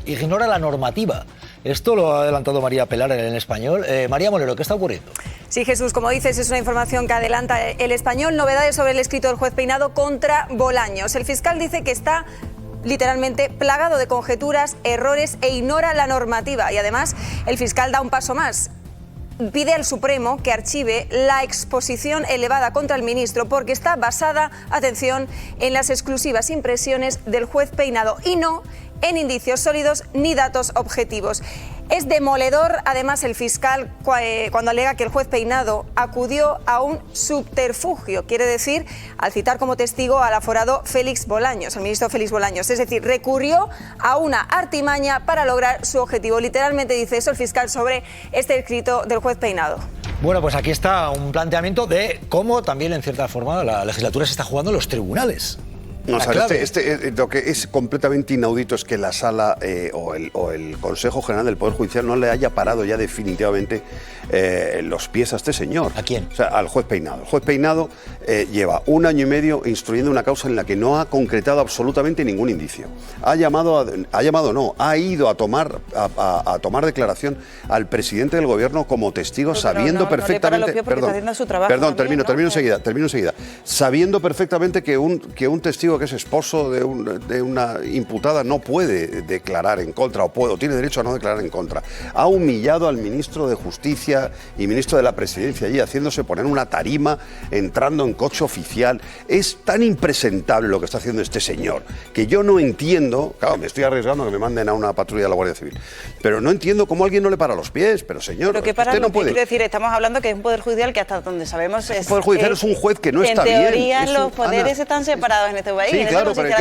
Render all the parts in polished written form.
ignora la normativa. Esto lo ha adelantado María Pelar en El Español. María Molero, ¿qué está ocurriendo? Sí, Jesús, como dices, es una información que adelanta El Español. Novedades sobre el escrito del juez Peinado contra Bolaños. El fiscal dice que está literalmente plagado de conjeturas, errores e ignora la normativa. Y además, el fiscal da un paso más. Pide al Supremo que archive la exposición elevada contra el ministro porque está basada, atención, en las exclusivas impresiones del juez Peinado y no en indicios sólidos ni datos objetivos. Es demoledor, además, el fiscal cuando alega que el juez Peinado acudió a un subterfugio, quiere decir, al citar como testigo al aforado Félix Bolaños, al ministro Félix Bolaños, es decir, recurrió a una artimaña para lograr su objetivo. Literalmente dice eso el fiscal sobre este escrito del juez Peinado. Bueno, pues aquí está un planteamiento de cómo también, en cierta forma, la legislatura se está jugando en los tribunales. No, lo que es completamente inaudito es que la Sala o el Consejo General del Poder Judicial no le haya parado ya definitivamente los pies a este señor. ¿A quién? O sea, al juez Peinado. El juez Peinado lleva 1 año y medio instruyendo una causa en la que no ha concretado absolutamente ningún indicio. Ha ido a tomar declaración al presidente del Gobierno como testigo, sabiendo perfectamente... Perdón, termino enseguida. Sabiendo perfectamente que un testigo que es esposo de una imputada no puede declarar en contra o tiene derecho a no declarar en contra. Ha humillado al ministro de Justicia y ministro de la Presidencia allí, haciéndose poner una tarima, entrando en coche oficial. Es tan impresentable lo que está haciendo este señor que yo no entiendo, claro, me estoy arriesgando a que me manden a una patrulla de la Guardia Civil, pero no entiendo cómo alguien no le para los pies. Pero señor, pero que para usted no puede. Quiero decir, estamos hablando que es un poder judicial que hasta donde sabemos es... El Poder Judicial es un juez que no está bien. En teoría los poderes están separados en este país. Sí, claro, pero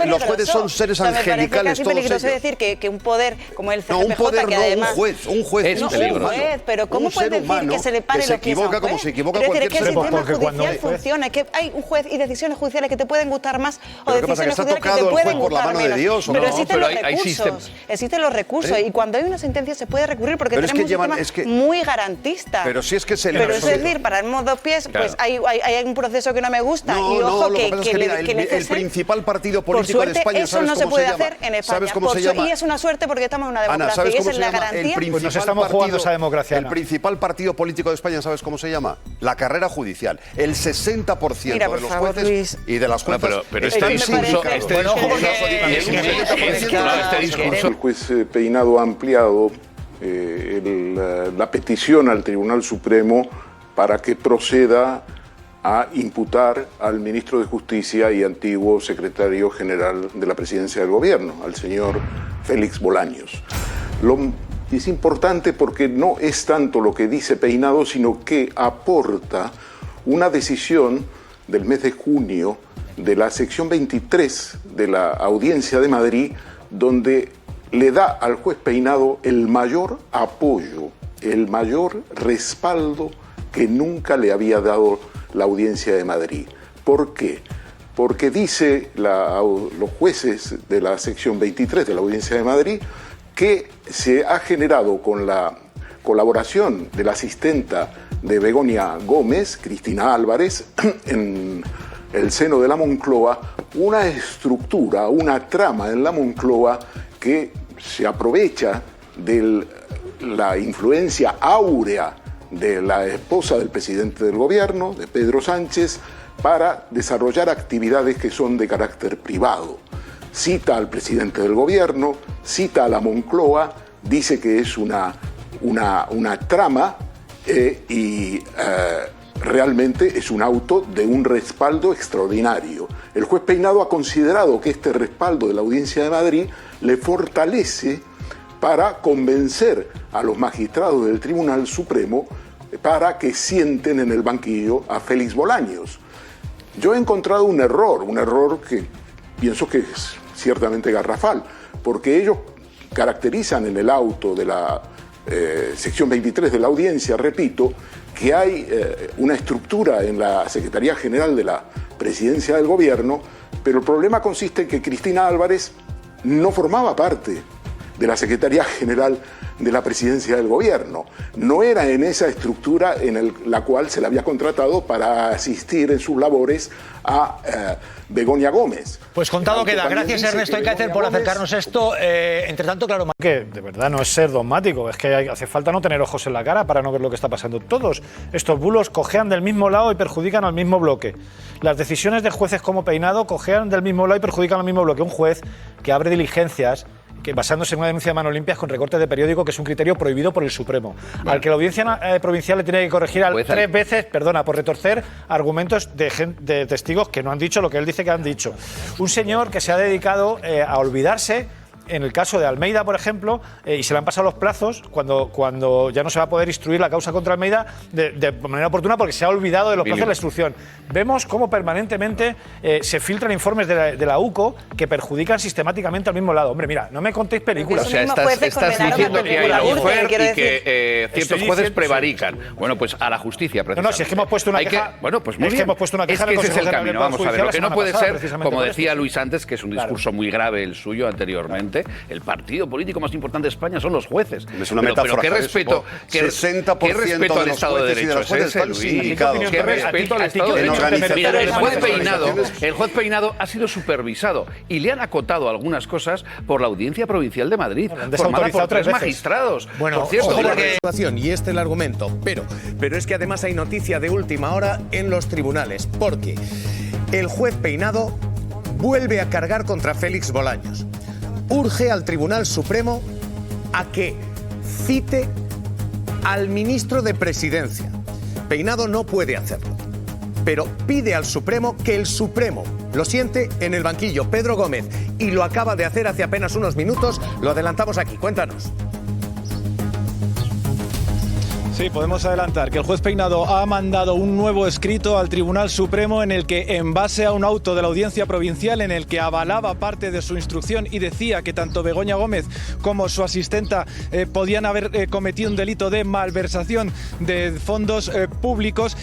los jueces son seres angelicales. Es peligroso decir que un poder como el CNMJ, no, un poder que no, además... un juez es peligroso. Pero ¿cómo puede decir que se le pare los pies a un juez? Como se equivoca Es cualquier decir, es que el ser sistema humano. judicial funciona, es que hay un juez y decisiones judiciales que te pueden gustar más o ¿Pero qué pasa, que decisiones está judiciales que te tocado el pueden juez por la gustar mano de menos. Dios? Pero No, existen los recursos y cuando hay una sentencia se puede recurrir porque pero tenemos un sistema muy garantista. Pero si es que Pero es decir, para el dos pies, pues hay un proceso que no me gusta y ojo el principal partido político de España, eso no se puede hacer en España. ¿Sabes cómo se llama? Y es una suerte porque estamos en una democracia. Ana, ¿sabes y cómo esa se es la llama? garantía. Pues nos estamos jugando esa democracia. El principal partido político de España, ¿sabes cómo se llama? La carrera judicial. El 60% de los jueces y de las juezas están sindicados. El juez Peinado ha ampliado la petición al Tribunal Supremo para que proceda a imputar al ministro de Justicia y antiguo secretario general de la Presidencia del Gobierno, al señor Félix Bolaños. Es importante porque no es tanto lo que dice Peinado, sino que aporta una decisión del mes de junio de la sección 23 de la Audiencia de Madrid, donde le da al juez Peinado el mayor apoyo, el mayor respaldo que nunca le había dado la Audiencia de Madrid. ¿Por qué? Porque dice los jueces de la sección 23 de la Audiencia de Madrid que se ha generado con la colaboración de la asistenta de Begoña Gómez, Cristina Álvarez, en el seno de la Moncloa, una estructura, una trama en la Moncloa que se aprovecha de la influencia áurea de la esposa del presidente del gobierno, de Pedro Sánchez, para desarrollar actividades que son de carácter privado. Cita al presidente del gobierno, cita a la Moncloa, dice que es una trama realmente es un auto de un respaldo extraordinario. El juez Peinado ha considerado que este respaldo de la Audiencia de Madrid le fortalece para convencer a los magistrados del Tribunal Supremo para que sienten en el banquillo a Félix Bolaños. Yo he encontrado un error que pienso que es ciertamente garrafal, porque ellos caracterizan en el auto de la sección 23 de la audiencia, repito, que hay una estructura en la Secretaría General de la Presidencia del Gobierno, pero el problema consiste en que Cristina Álvarez no formaba parte de la Secretaría General de la Presidencia del Gobierno. No era en esa estructura en la cual se le había contratado para asistir en sus labores a Begoña Gómez. Pues contado queda. Gracias, Ernesto Ecácer, por acercarnos esto. Entre tanto, claro... Que de verdad no es ser dogmático, es que hace falta no tener ojos en la cara para no ver lo que está pasando. Todos estos bulos cojean del mismo lado y perjudican al mismo bloque. Las decisiones de jueces como Peinado cojean del mismo lado y perjudican al mismo bloque. Un juez que abre diligencias que basándose en una denuncia de manos limpias con recortes de periódico, que es un criterio prohibido por el Supremo, al que la audiencia provincial le tiene que corregir tres veces, por retorcer argumentos de testigos que no han dicho lo que él dice que han dicho. Un señor que se ha dedicado a olvidarse, en el caso de Almeida, por ejemplo, y se le han pasado los plazos cuando ya no se va a poder instruir la causa contra Almeida de manera oportuna porque se ha olvidado de los plazos de la instrucción. Vemos cómo permanentemente se filtran informes de la UCO que perjudican sistemáticamente al mismo lado. Hombre, mira, no me contéis películas. O sea, estás diciendo que hay lawfare y que ciertos jueces prevarican. Bueno, pues a la justicia, precisamente. No, si es que hemos puesto una queja. Bueno, pues muy es que hemos puesto una queja es que ese es el Consejo camino. General del Vamos a ver, lo que no puede ser, como decía esto. Luis antes, que es un discurso muy grave el suyo anteriormente, el partido político más importante de España son los jueces. Es una metáfora. Pero qué respeto, qué 60% qué respeto al Estado de Derecho es ese, Luis. Qué respeto al Estado de Derecho. Mira, el juez Peinado ha sido supervisado y le han acotado algunas cosas por la Audiencia Provincial de Madrid, formada por 3 magistrados. Bueno, por cierto, y este es el argumento, pero es que además hay noticia de última hora en los tribunales, porque el juez Peinado vuelve a cargar contra Félix Bolaños. Urge al Tribunal Supremo a que cite al ministro de Presidencia. Peinado no puede hacerlo, pero pide al Supremo que el Supremo lo siente en el banquillo. Pedro Gómez, y lo acaba de hacer hace apenas unos minutos, lo adelantamos aquí. Cuéntanos. Sí, podemos adelantar que el juez Peinado ha mandado un nuevo escrito al Tribunal Supremo en el que, en base a un auto de la Audiencia Provincial en el que avalaba parte de su instrucción y decía que tanto Begoña Gómez como su asistenta podían haber cometido un delito de malversación de fondos públicos,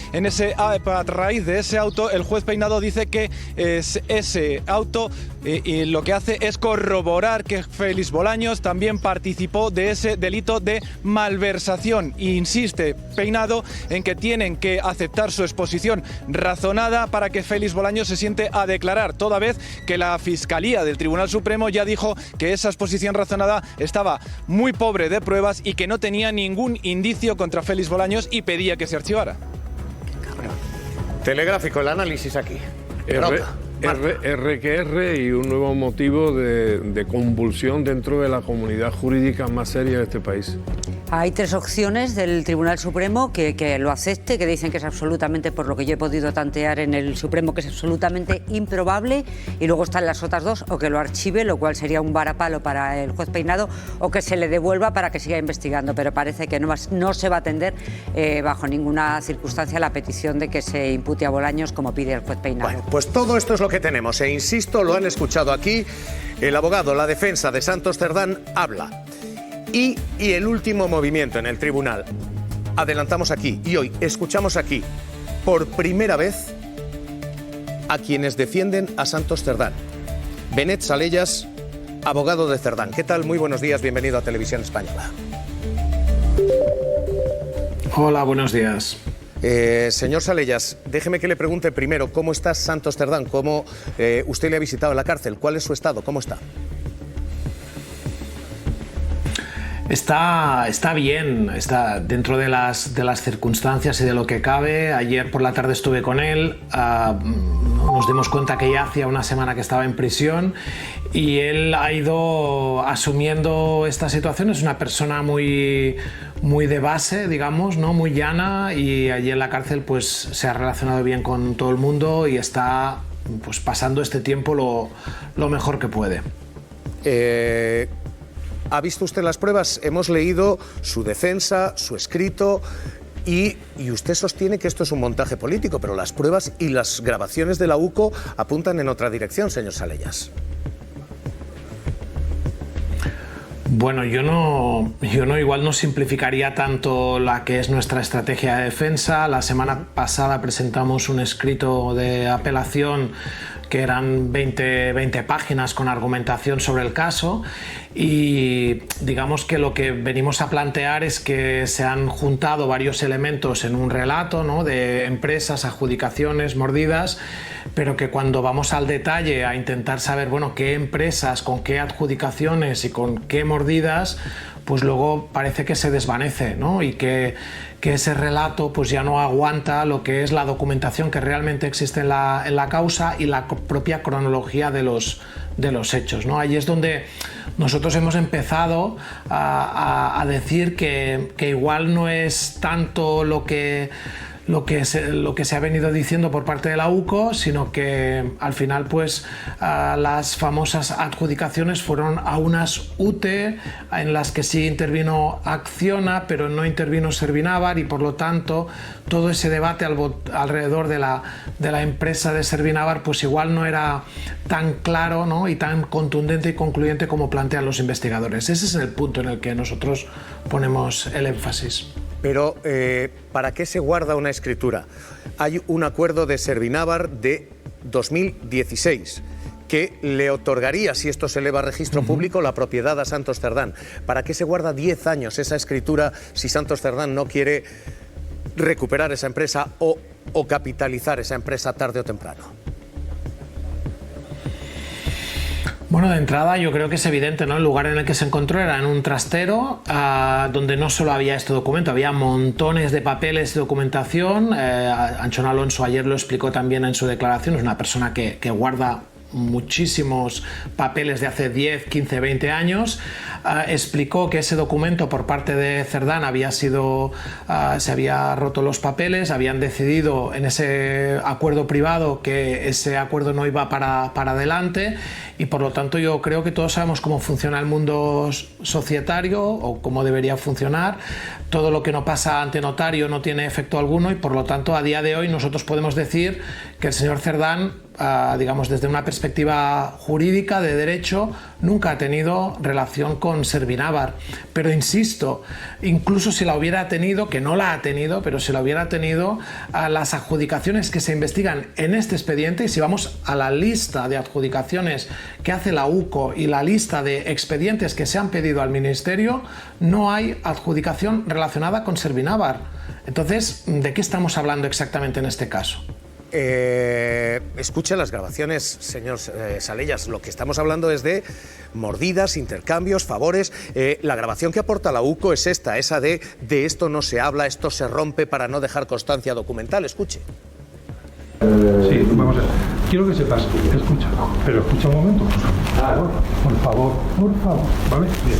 a raíz de ese auto, el juez Peinado dice que ese auto y lo que hace es corroborar que Félix Bolaños también participó de ese delito de malversación. E insiste Peinado en que tienen que aceptar su exposición razonada para que Félix Bolaños se siente a declarar, toda vez que la Fiscalía del Tribunal Supremo ya dijo que esa exposición razonada estaba muy pobre de pruebas y que no tenía ningún indicio contra Félix Bolaños y pedía que se archivara. Telegráfico, el análisis aquí. R y un nuevo motivo de convulsión dentro de la comunidad jurídica más seria de este país. Hay 3 opciones del Tribunal Supremo que lo acepte, que dicen que es absolutamente, por lo que yo he podido tantear en el Supremo, que es absolutamente improbable, y luego están las otras 2, o que lo archive, lo cual sería un varapalo para el juez Peinado, o que se le devuelva para que siga investigando, pero parece que no se va a atender bajo ninguna circunstancia la petición de que se impute a Bolaños como pide el juez Peinado. Bueno, pues todo esto es lo que tenemos, e insisto, lo han escuchado aquí, el abogado, la defensa de Santos Cerdán habla. Y el último movimiento en el tribunal. Adelantamos aquí y hoy escuchamos aquí por primera vez a quienes defienden a Santos Cerdán. Benet Salellas, abogado de Cerdán. ¿Qué tal? Muy buenos días, bienvenido a Televisión Española. Hola, buenos días. Señor Salellas, déjeme que le pregunte primero cómo está Santos Cerdán, cómo usted le ha visitado en la cárcel, cuál es su estado, cómo está. Está bien, está dentro de las circunstancias y de lo que cabe. Ayer por la tarde estuve con él, nos dimos cuenta que ya hacía una semana que estaba en prisión y él ha ido asumiendo esta situación. Es una persona muy de base, digamos, ¿no? Muy llana, y allí en la cárcel pues se ha relacionado bien con todo el mundo y está pues pasando este tiempo lo mejor que puede. ¿Ha visto usted las pruebas? Hemos leído su defensa, su escrito, y usted sostiene que esto es un montaje político, pero las pruebas y las grabaciones de la UCO apuntan en otra dirección, señor Salellas. Bueno, yo no igual no simplificaría tanto la que es nuestra estrategia de defensa. La semana pasada presentamos un escrito de apelación que eran 20 páginas con argumentación sobre el caso, y digamos que lo que venimos a plantear es que se han juntado varios elementos en un relato, ¿no?, de empresas, adjudicaciones, mordidas, pero que cuando vamos al detalle a intentar saber, bueno, qué empresas, con qué adjudicaciones y con qué mordidas, pues luego parece que se desvanece, ¿no? Y que ese relato pues ya no aguanta lo que es la documentación que realmente existe en la causa y la propia cronología de los hechos, ¿no? Ahí es donde nosotros hemos empezado a decir que igual no es tanto lo que se ha venido diciendo por parte de la UCO, sino que al final pues las famosas adjudicaciones fueron a unas UTE en las que sí intervino Acciona, pero no intervino Servinavar, y por lo tanto todo ese debate alrededor de la empresa de Servinavar pues igual no era tan claro, ¿no?, y tan contundente y concluyente como plantean los investigadores. Ese es el punto en el que nosotros ponemos el énfasis. Pero, ¿para qué se guarda una escritura? Hay un acuerdo de Servinavar de 2016 que le otorgaría, si esto se eleva a registro público, la propiedad a Santos Cerdán. ¿Para qué se guarda 10 años esa escritura si Santos Cerdán no quiere recuperar esa empresa o capitalizar esa empresa tarde o temprano? Bueno, de entrada yo creo que es evidente, ¿no? El lugar en el que se encontró era en un trastero donde no solo había este documento, había montones de papeles de documentación. Anchón Alonso ayer lo explicó también en su declaración, es una persona que guarda muchísimos papeles de hace 10, 15, 20 años. Explicó que ese documento por parte de Cerdán se había roto los papeles, habían decidido en ese acuerdo privado que ese acuerdo no iba para adelante, y por lo tanto yo creo que todos sabemos cómo funciona el mundo societario o cómo debería funcionar. Todo lo que no pasa ante notario no tiene efecto alguno, y por lo tanto a día de hoy nosotros podemos decir que el señor Cerdán, digamos desde una perspectiva jurídica de derecho, nunca ha tenido relación con Servinavar. Pero insisto, incluso si la hubiera tenido, que no la ha tenido, pero si la hubiera tenido, las adjudicaciones que se investigan en este expediente, y si vamos a la lista de adjudicaciones que hace la UCO y la lista de expedientes que se han pedido al Ministerio, no hay adjudicación relacionada con Servinavar. Entonces, ¿de qué estamos hablando exactamente en este caso? Escuche las grabaciones, señor Salellas. Lo que estamos hablando es de mordidas, intercambios, favores. La grabación que aporta la UCO es esa de esto no se habla, esto se rompe para no dejar constancia documental. Escuche. Sí, vamos a ver. Quiero que sepas, escucha, pero escucha un momento. Por favor, ¿vale? Bien.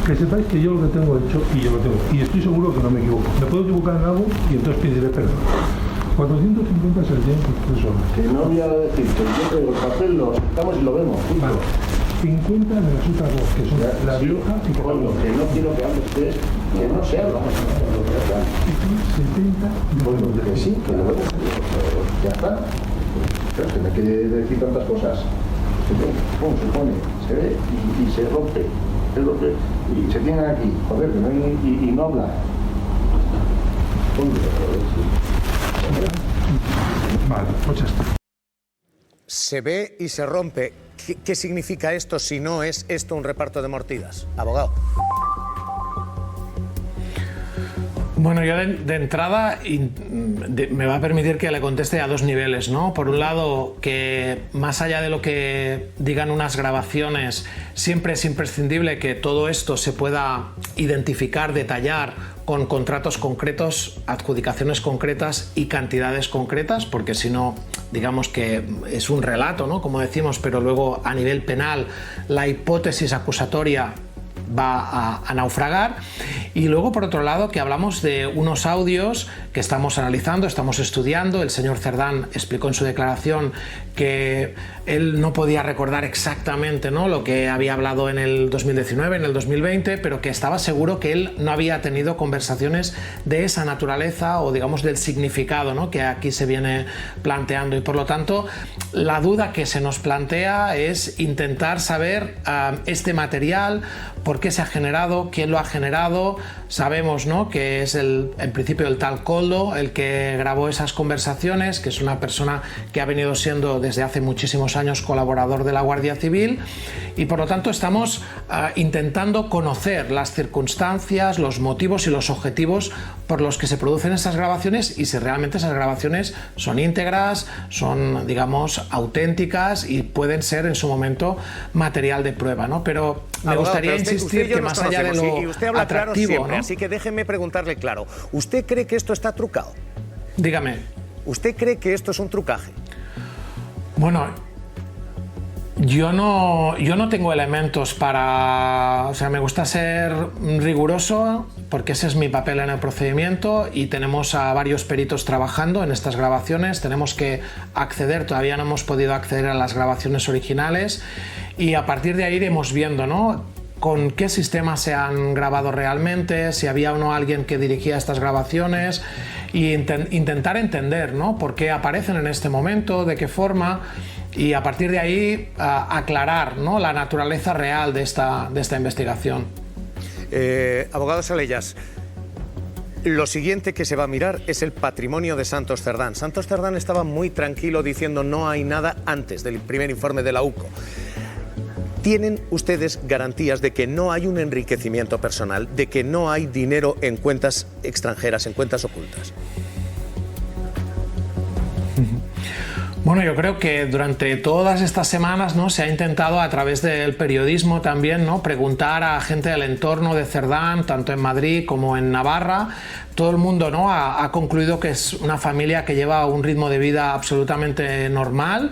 Que sepáis que yo lo que tengo hecho, y yo lo tengo, y estoy seguro que no me equivoco. Me puedo equivocar en algo y entonces pediré perdón. 450 se le tienen por 3 horas. Que no voy a decir que yo traigo el papel, lo sacamos y lo vemos. Vale. 50 de las otras dos, que son la vieja y bueno, que no quiero que hables de que no se habla. 70 bueno, que sí, que lo vemos. Ya está. Pero que me quiere decir tantas cosas. Se pone, se ve y se rompe. Es lo que, y se tienen aquí, joder, que no hay, y no habla. Vale, pues ya está. Se ve y se rompe. ¿Qué significa esto si no es esto un reparto de mordidas? Abogado. Bueno, yo de entrada me va a permitir que le conteste a dos niveles, ¿no? Por un lado, que más allá de lo que digan unas grabaciones, siempre es imprescindible que todo esto se pueda identificar, detallar con contratos concretos, adjudicaciones concretas y cantidades concretas, porque si no, digamos que es un relato, ¿no? Como decimos, pero luego a nivel penal la hipótesis acusatoria va a naufragar. Y luego, por otro lado, que hablamos de unos audios que estamos analizando, estamos estudiando. El señor Cerdán explicó en su declaración que él no podía recordar exactamente, ¿no?, lo que había hablado en el 2019, en el 2020, pero que estaba seguro que él no había tenido conversaciones de esa naturaleza o, digamos, del significado, ¿no?, que aquí se viene planteando. Y por lo tanto, la duda que se nos plantea es intentar saber este material, por qué se ha generado, quién lo ha generado. Sabemos, ¿no?, que es en principio el tal Koldo el que grabó esas conversaciones, que es una persona que ha venido siendo desde hace muchísimos años colaborador de la Guardia Civil, y por lo tanto estamos intentando conocer las circunstancias, los motivos y los objetivos por los que se producen esas grabaciones y si realmente esas grabaciones son íntegras, son, digamos, auténticas y pueden ser en su momento material de prueba, ¿no? Pero me gustaría insistir que más allá de lo y usted habla claro atractivo, siempre, ¿no? así que déjeme preguntarle claro. ¿Usted cree que esto está trucado? Dígame. ¿Usted cree que esto es un trucaje? Bueno, yo no tengo elementos para... O sea, me gusta ser riguroso porque ese es mi papel en el procedimiento y tenemos a varios peritos trabajando en estas grabaciones. Tenemos que acceder, todavía no hemos podido acceder a las grabaciones originales y a partir de ahí iremos viendo, ¿no?, con qué sistema se han grabado realmente, si había o no alguien que dirigía estas grabaciones y intentar entender, ¿no?, por qué aparecen en este momento, de qué forma, y a partir de ahí aclarar, ¿no?, la naturaleza real de esta investigación. Abogado Salellas, lo siguiente que se va a mirar es el patrimonio de Santos Cerdán. Santos Cerdán estaba muy tranquilo diciendo no hay nada antes del primer informe de la UCO. ¿Tienen ustedes garantías de que no hay un enriquecimiento personal, de que no hay dinero en cuentas extranjeras, en cuentas ocultas? Bueno, yo creo que durante todas estas semanas, ¿no?, se ha intentado a través del periodismo también, ¿no?, preguntar a gente del entorno de Cerdán, tanto en Madrid como en Navarra. Todo el mundo, ¿no?, ha concluido que es una familia que lleva un ritmo de vida absolutamente normal,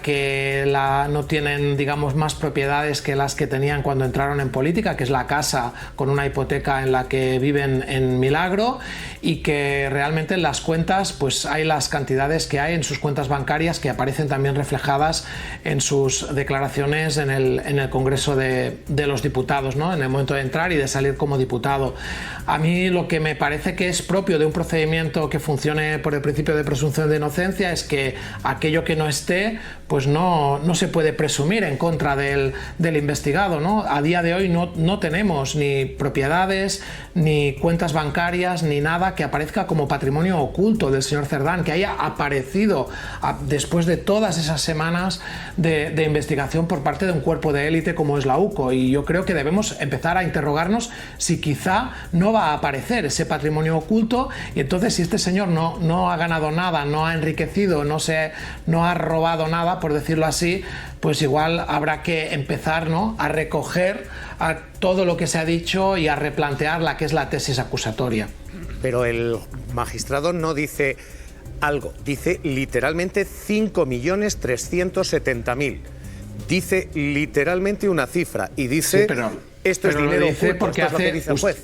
que no tienen, digamos, más propiedades que las que tenían cuando entraron en política, que es la casa con una hipoteca en la que viven en Milagro, y que realmente en las cuentas pues hay las cantidades que hay en sus cuentas bancarias que aparecen también reflejadas en sus declaraciones en el Congreso de los Diputados, ¿no?, en el momento de entrar y de salir como diputado. A mí lo que me parece que es propio de un procedimiento que funcione por el principio de presunción de inocencia es que aquello que no esté pues no se puede presumir en contra del investigado, ¿no? A día de hoy no tenemos ni propiedades, ni cuentas bancarias, ni nada que aparezca como patrimonio oculto del señor Cerdán, que haya aparecido después de todas esas semanas de investigación por parte de un cuerpo de élite como es la UCO. Y yo creo que debemos empezar a interrogarnos si quizá no va a aparecer ese patrimonio oculto y entonces si este señor no ha ganado nada, no ha enriquecido, no ha robado nada, por decirlo así, pues igual habrá que empezar, ¿no?, a recoger a todo lo que se ha dicho y a replantear la que es la tesis acusatoria. Pero el magistrado no dice algo, dice literalmente 5.370.000. Dice literalmente una cifra y dice sí, pero esto es dinero oculto, porque esto es lo que dice el juez.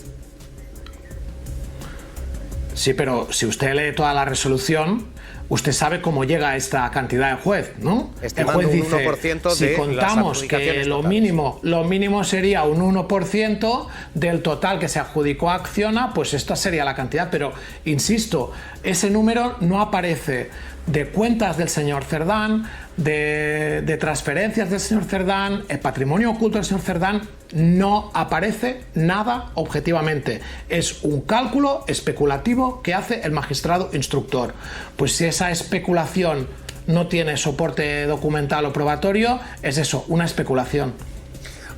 Sí, pero si usted lee toda la resolución, usted sabe cómo llega a esta cantidad el juez, ¿no? El juez dice, 1% si contamos que lo mínimo sería un 1% del total que se adjudicó a Acciona, pues esta sería la cantidad. Pero, insisto, ese número no aparece de cuentas del señor Cerdán, de transferencias del señor Cerdán, el patrimonio oculto del señor Cerdán, no aparece nada objetivamente. Es un cálculo especulativo que hace el magistrado instructor. Pues si esa especulación no tiene soporte documental o probatorio, es eso, una especulación.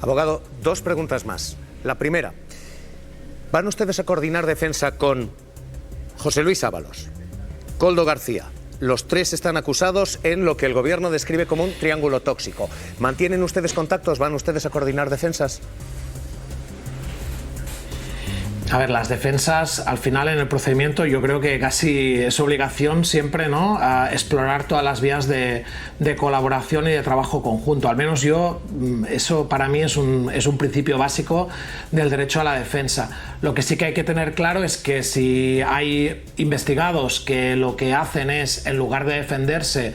Abogado, dos preguntas más. La primera, ¿van ustedes a coordinar defensa con José Luis Ábalos, Koldo García? Los tres están acusados en lo que el gobierno describe como un triángulo tóxico. ¿Mantienen ustedes contactos? ¿Van ustedes a coordinar defensas? A ver, las defensas al final en el procedimiento yo creo que casi es obligación siempre, ¿no?, a explorar todas las vías de colaboración y de trabajo conjunto. Al menos yo, eso para mí es un principio básico del derecho a la defensa. Lo que sí que hay que tener claro es que si hay investigados que lo que hacen es, en lugar de defenderse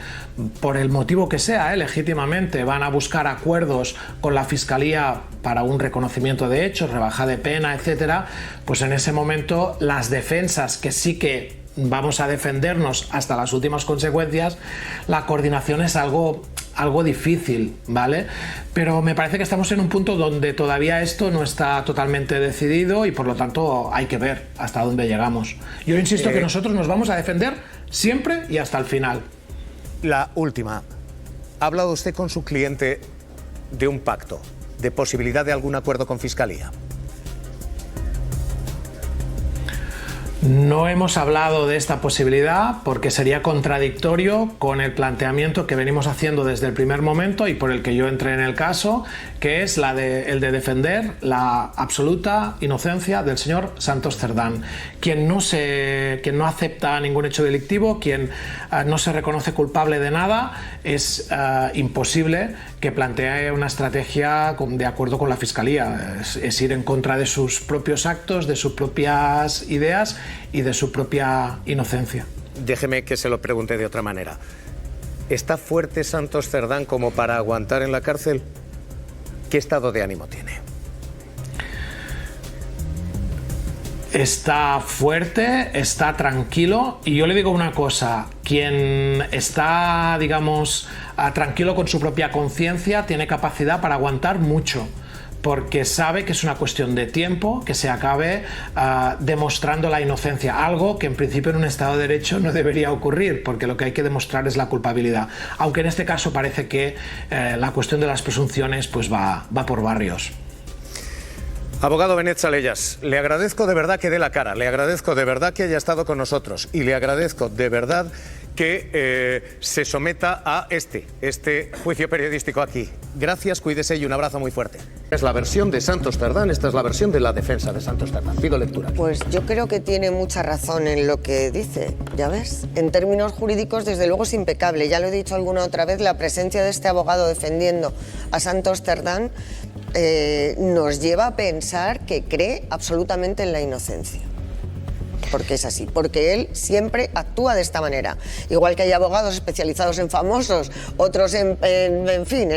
por el motivo que sea, legítimamente van a buscar acuerdos con la Fiscalía para un reconocimiento de hechos, rebaja de pena, etcétera, pues en ese momento las defensas que sí que vamos a defendernos hasta las últimas consecuencias, la coordinación es algo difícil, ¿vale? Pero me parece que estamos en un punto donde todavía esto no está totalmente decidido y por lo tanto hay que ver hasta dónde llegamos. Yo insisto que nosotros nos vamos a defender siempre y hasta el final. La última. ¿Ha hablado usted con su cliente de un pacto, de posibilidad de algún acuerdo con Fiscalía? No hemos hablado de esta posibilidad porque sería contradictorio con el planteamiento que venimos haciendo desde el primer momento y por el que yo entré en el caso, que es el de defender la absoluta inocencia del señor Santos Cerdán. Quien no acepta ningún hecho delictivo, quien no se reconoce culpable de nada, es imposible que plantee una estrategia de acuerdo con la Fiscalía. Es ir en contra de sus propios actos, de sus propias ideas y de su propia inocencia. Déjeme que se lo pregunte de otra manera. ¿Está fuerte Santos Cerdán como para aguantar en la cárcel? ¿Qué estado de ánimo tiene? Está fuerte, está tranquilo y yo le digo una cosa, quien está, digamos, tranquilo con su propia conciencia tiene capacidad para aguantar mucho, porque sabe que es una cuestión de tiempo que se acabe demostrando la inocencia, algo que en principio en un Estado de Derecho no debería ocurrir, porque lo que hay que demostrar es la culpabilidad, aunque en este caso parece que la cuestión de las presunciones pues va por barrios. Abogado Benet Salellas, le agradezco de verdad que dé la cara, le agradezco de verdad que haya estado con nosotros y le agradezco de verdad que se someta a este juicio periodístico aquí. Gracias, cuídese y un abrazo muy fuerte. Es la versión de Santos Cerdán, esta es la versión de la defensa de Santos Cerdán. Pido lectura. Pues yo creo que tiene mucha razón en lo que dice, ya ves. En términos jurídicos, desde luego es impecable. Ya lo he dicho alguna otra vez, la presencia de este abogado defendiendo a Santos Cerdán nos lleva a pensar que cree absolutamente en la inocencia. Porque es así, porque él siempre actúa de esta manera. Igual que hay abogados especializados en famosos, otros en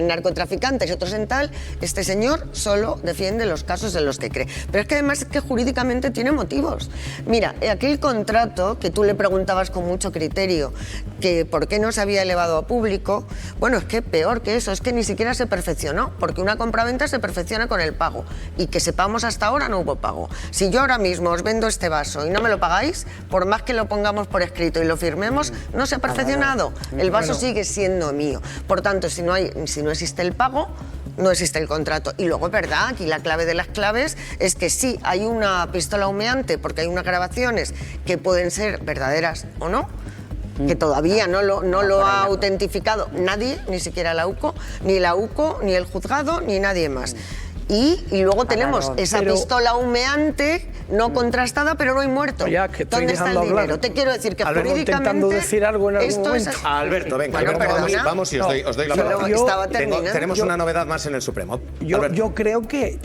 narcotraficantes y otros en tal, este señor solo defiende los casos en los que cree. Pero es que además es que jurídicamente tiene motivos. Mira, aquel contrato que tú le preguntabas con mucho criterio que por qué no se había elevado a público, bueno, es que peor que eso, es que ni siquiera se perfeccionó, porque una compraventa se perfecciona con el pago y que sepamos hasta ahora no hubo pago. Si yo ahora mismo os vendo este vaso y no me lo pagáis, por más que lo pongamos por escrito y lo firmemos, no se ha perfeccionado. El vaso sigue siendo mío. Por tanto, si no existe el pago, no existe el contrato. Y luego es verdad, aquí la clave de las claves es que sí, hay una pistola humeante porque hay unas grabaciones que pueden ser verdaderas o no, que todavía no lo ha autentificado nadie, ni siquiera la UCO, ni el juzgado, ni nadie más. Y luego tenemos esa pistola humeante no contrastada, pero no hay muerto. ¿Dónde está el dinero? Te quiero decir que Alberto, jurídicamente intentando decir algo en algún momento. Alberto, venga, vamos y os doy la palabra. Tenemos una novedad más en el Supremo. Yo creo que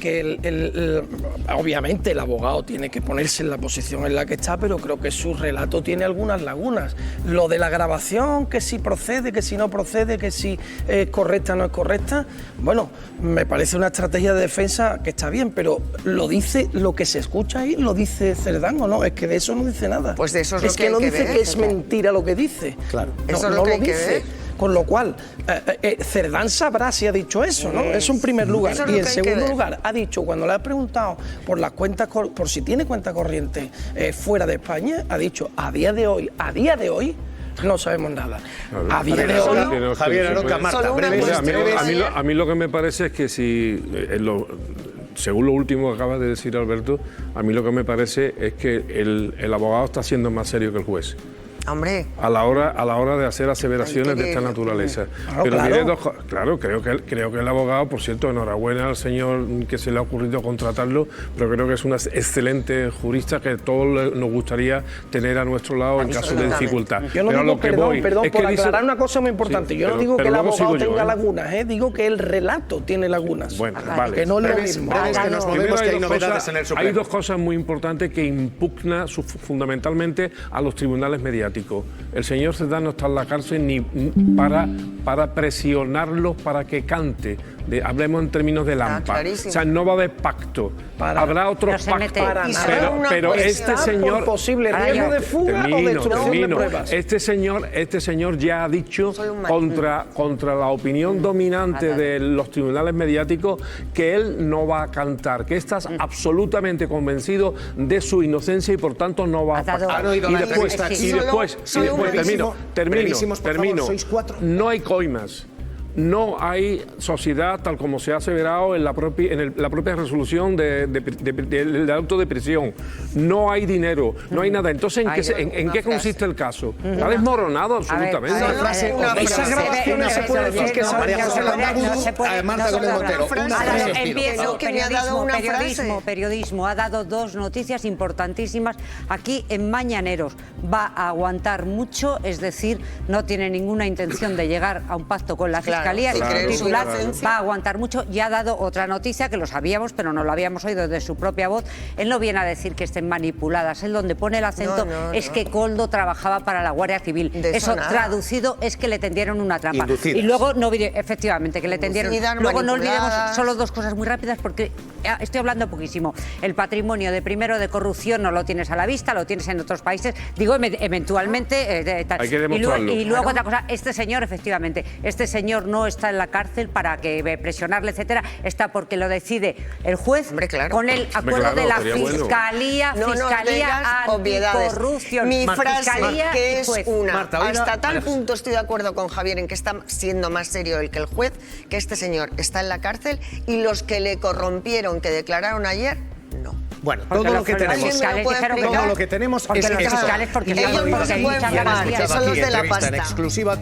obviamente el abogado tiene que ponerse en la posición en la que está, pero creo que su relato tiene algunas lagunas. Lo de la grabación, que si procede, que si no procede, que si es correcta o no es correcta, bueno, me parece una estrategia de defensa que está bien, pero lo dice lo que se escucha ahí, lo dice Cerdán o no, es que de eso no dice nada. Pues de eso es que no dice que es mentira lo que dice. Claro. Eso es lo que hay que ver. Con lo cual, Cerdán sabrá si ha dicho eso, ¿no? Es un primer lugar. Y en segundo lugar, ha dicho, cuando le ha preguntado por las cuentas, por si tiene cuenta corriente fuera de España, ha dicho, a día de hoy, no sabemos nada. A día de hoy, Javier Aroca, Marta, a mí lo que me parece es que si, según lo último que acaba de decir Alberto, a mí lo que me parece es que el abogado está siendo más serio que el juez. Hombre. a la hora de hacer aseveraciones de esta naturaleza. Pero diré claro, creo que el abogado, por cierto, enhorabuena al señor que se le ha ocurrido contratarlo, pero creo que es una excelente jurista que todos nos gustaría tener a nuestro lado en caso de dificultad. Yo no digo, perdón, por aclarar una cosa muy importante, yo no digo que el abogado tenga lagunas, digo que el relato tiene lagunas. Bueno, vale. Que no es lo mismo. Que nos movemos, que hay novedades en el Supremo. Hay dos cosas muy importantes que impugnan fundamentalmente a los tribunales mediáticos. El señor Cerdán no está en la cárcel ni para presionarlos para que cante. Hablemos en términos de Lampa. O sea, no va a haber pacto. Habrá otros pactos. Pero este señor... Por posible riesgo de fuga o destrucción de pruebas. Este señor ya ha dicho contra la opinión dominante de los tribunales mediáticos que él no va a cantar, que está absolutamente convencido de su inocencia y por tanto no va a pactar. Y después, termino. No hay coimas. No hay sociedad tal como se ha aseverado en la propia resolución del auto de prisión. No hay dinero, no hay nada. Entonces, ¿en qué consiste el caso? Está desmoronado absolutamente. Esas grabaciones se puede decir que son María José Landaburu, Marta Gómez Montero. Empiezo. Periodismo. Ha dado dos noticias importantísimas aquí en Mañaneros. Va a aguantar mucho, es decir, no tiene ninguna intención de llegar a un pacto con la Fiscalía. Titular va a aguantar mucho y ha dado otra noticia que lo sabíamos pero no lo habíamos oído de su propia voz. Él no viene a decir que estén manipuladas, él donde pone el acento es que Koldo trabajaba para la Guardia Civil. Eso traducido es que le tendieron una trampa. Inducidas. Y luego efectivamente que le tendieron. Luego no olvidemos solo dos cosas muy rápidas porque estoy hablando poquísimo. El patrimonio de primero de corrupción no lo tienes a la vista, lo tienes en otros países. Digo eventualmente hay que demostrarlo. Y luego otra cosa, este señor no está en la cárcel para que presionarle, etcétera, está porque lo decide el juez con el acuerdo de la Fiscalía, Anticorrupción. Mi frase que es una. Marta, hasta tal punto estoy de acuerdo con Javier en que está siendo más serio el que el juez, que este señor está en la cárcel y los que le corrompieron, que declararon ayer, no. Bueno, todo lo que tenemos es ellos no se pueden llamar, que son los de la pasta. En exclusiva.